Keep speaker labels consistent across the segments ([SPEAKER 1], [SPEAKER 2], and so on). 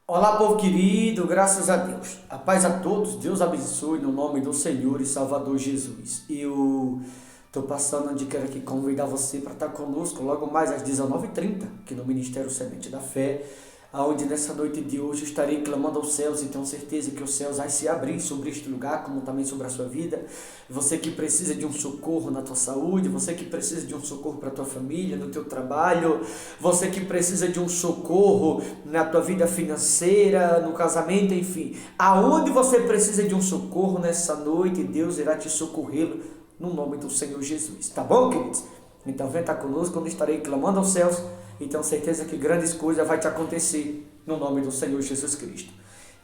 [SPEAKER 1] Olá, povo querido, graças a Deus. A paz a todos, Deus abençoe no nome do Senhor e Salvador Jesus. Eu estou passando onde quero aqui convidar você para estar conosco logo mais às 19h30, aqui no Ministério Semente da Fé, aonde nessa noite de hoje estarei clamando aos céus e tenho certeza que os céus vai se abrir sobre este lugar, como também sobre a sua vida. Você que precisa de um socorro na tua saúde, você que precisa de um socorro para a tua família, no teu trabalho, você que precisa de um socorro na tua vida financeira, no casamento, enfim. Aonde você precisa de um socorro nessa noite, Deus irá te socorrê-lo no nome do Senhor Jesus. Tá bom, queridos? Então vem estar conosco quando estarei clamando aos céus e tenho certeza que grandes coisas vai te acontecer no nome do Senhor Jesus Cristo.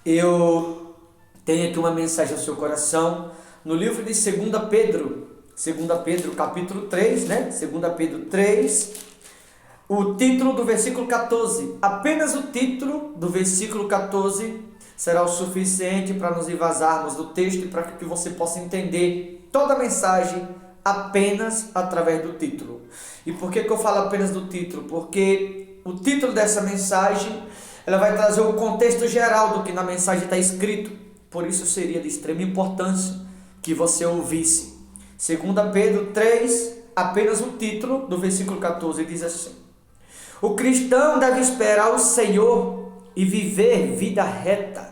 [SPEAKER 1] Eu tenho aqui uma mensagem ao seu coração no livro de 2 Pedro, 2 Pedro capítulo 3, né? 2 Pedro 3, o título do versículo 14. Apenas o título do versículo 14 será o suficiente para nos invasarmos do texto e para que você possa entender toda a mensagem apenas através do título. E por que eu falo apenas do título? Porque o título dessa mensagem ela vai trazer o contexto geral do que na mensagem está escrito. Por isso seria de extrema importância que você ouvisse. 2 Pedro 3, apenas o título do versículo 14 diz assim: o cristão deve esperar o Senhor e viver vida reta.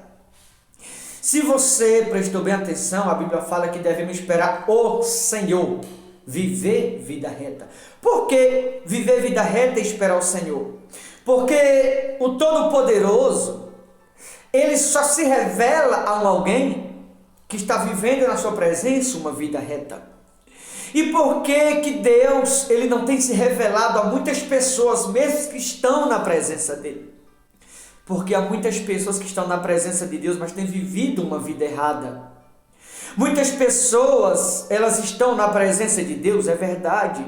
[SPEAKER 1] Se você prestou bem atenção, a Bíblia fala que devemos esperar o Senhor, viver vida reta. Por que viver vida reta e esperar o Senhor? Porque o Todo-Poderoso, ele só se revela a alguém que está vivendo na sua presença uma vida reta. E por que Deus ele não tem se revelado a muitas pessoas, mesmo que estão na presença dele? Porque há muitas pessoas que estão na presença de Deus, mas têm vivido uma vida errada. Muitas pessoas, elas estão na presença de Deus, é verdade.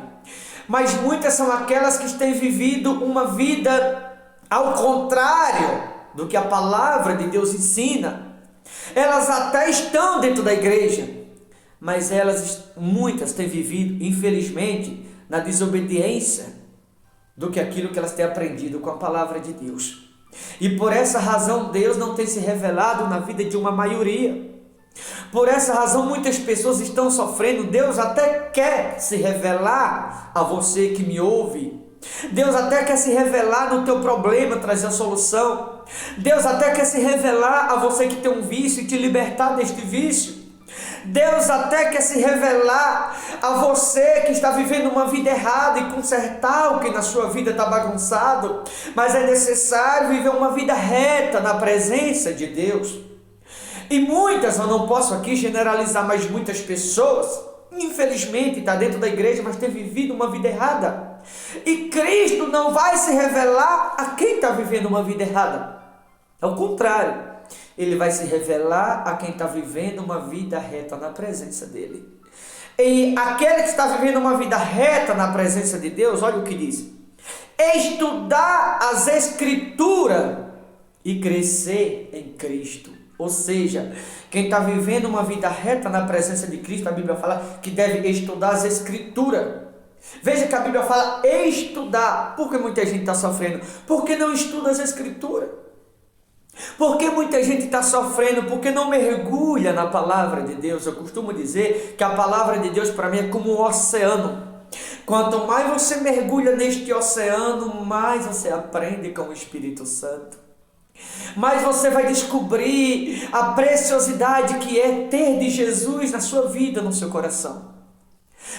[SPEAKER 1] Mas muitas são aquelas que têm vivido uma vida ao contrário do que a palavra de Deus ensina. Elas até estão dentro da igreja, mas muitas têm vivido, infelizmente, na desobediência do que aquilo que elas têm aprendido com a palavra de Deus. E por essa razão Deus não tem se revelado na vida de uma maioria. Por essa razão muitas pessoas estão sofrendo. Deus até quer se revelar a você que me ouve. Deus até quer se revelar no teu problema, trazer a solução. Deus até quer se revelar a você que tem um vício e te libertar deste vício. Deus até quer se revelar a você que está vivendo uma vida errada e consertar o que na sua vida está bagunçado, mas é necessário viver uma vida reta na presença de Deus. E muitas, eu não posso aqui generalizar, mas muitas pessoas, infelizmente, estão dentro da igreja, mas têm vivido uma vida errada. E Cristo não vai se revelar a quem está vivendo uma vida errada. Ao contrário, Ele vai se revelar a quem está vivendo uma vida reta na presença dEle. E aquele que está vivendo uma vida reta na presença de Deus, olha o que diz: estudar as Escrituras e crescer em Cristo. Ou seja, quem está vivendo uma vida reta na presença de Cristo, a Bíblia fala que deve estudar as Escrituras. Veja que a Bíblia fala estudar. Por que muita gente está sofrendo? Porque não estuda as Escrituras. Porque muita gente está sofrendo porque não mergulha na palavra de Deus. Eu costumo dizer que a palavra de Deus para mim é como um oceano. Quanto mais você mergulha neste oceano, mais você aprende com o Espírito Santo. Mais você vai descobrir a preciosidade que é ter de Jesus na sua vida, no seu coração.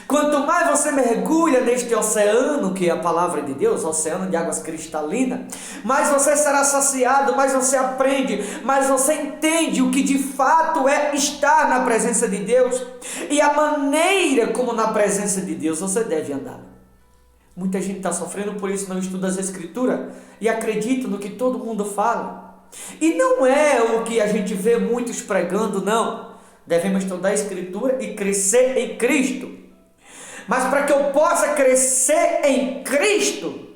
[SPEAKER 1] Quanto mais você mergulha neste oceano que é a palavra de Deus, oceano de águas cristalinas, mais você será saciado, mais você aprende, mais você entende o que de fato é estar na presença de Deus e a maneira como na presença de Deus você deve andar. Muita gente está sofrendo por isso, não estuda as Escrituras e acredita no que todo mundo fala. E não é o que a gente vê muitos pregando, não. Devemos estudar a Escritura e crescer em Cristo. Mas para que eu possa crescer em Cristo,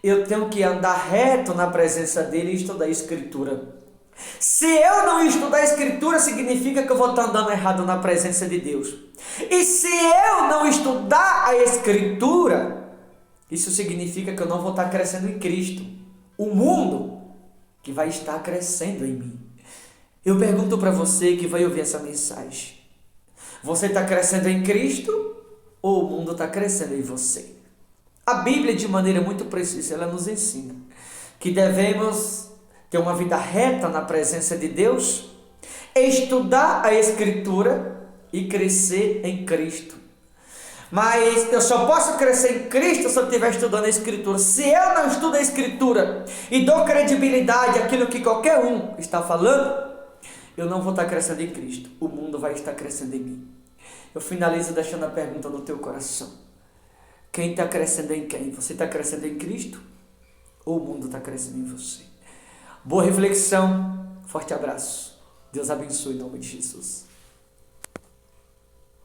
[SPEAKER 1] eu tenho que andar reto na presença dEle e estudar a Escritura. Se eu não estudar a Escritura, significa que eu vou estar andando errado na presença de Deus. E se eu não estudar a Escritura, isso significa que eu não vou estar crescendo em Cristo. O mundo que vai estar crescendo em mim. Eu pergunto para você que vai ouvir essa mensagem: você está crescendo em Cristo ou o mundo está crescendo em você? A Bíblia, de maneira muito precisa, ela nos ensina que devemos ter uma vida reta na presença de Deus, estudar a Escritura e crescer em Cristo. Mas eu só posso crescer em Cristo se eu estiver estudando a Escritura. Se eu não estudo a Escritura e dou credibilidade àquilo que qualquer um está falando, eu não vou estar crescendo em Cristo. O mundo vai estar crescendo em mim. Eu finalizo deixando a pergunta no teu coração: quem está crescendo em quem? Você está crescendo em Cristo ou o mundo está crescendo em você? Boa reflexão, forte abraço. Deus abençoe em nome de Jesus.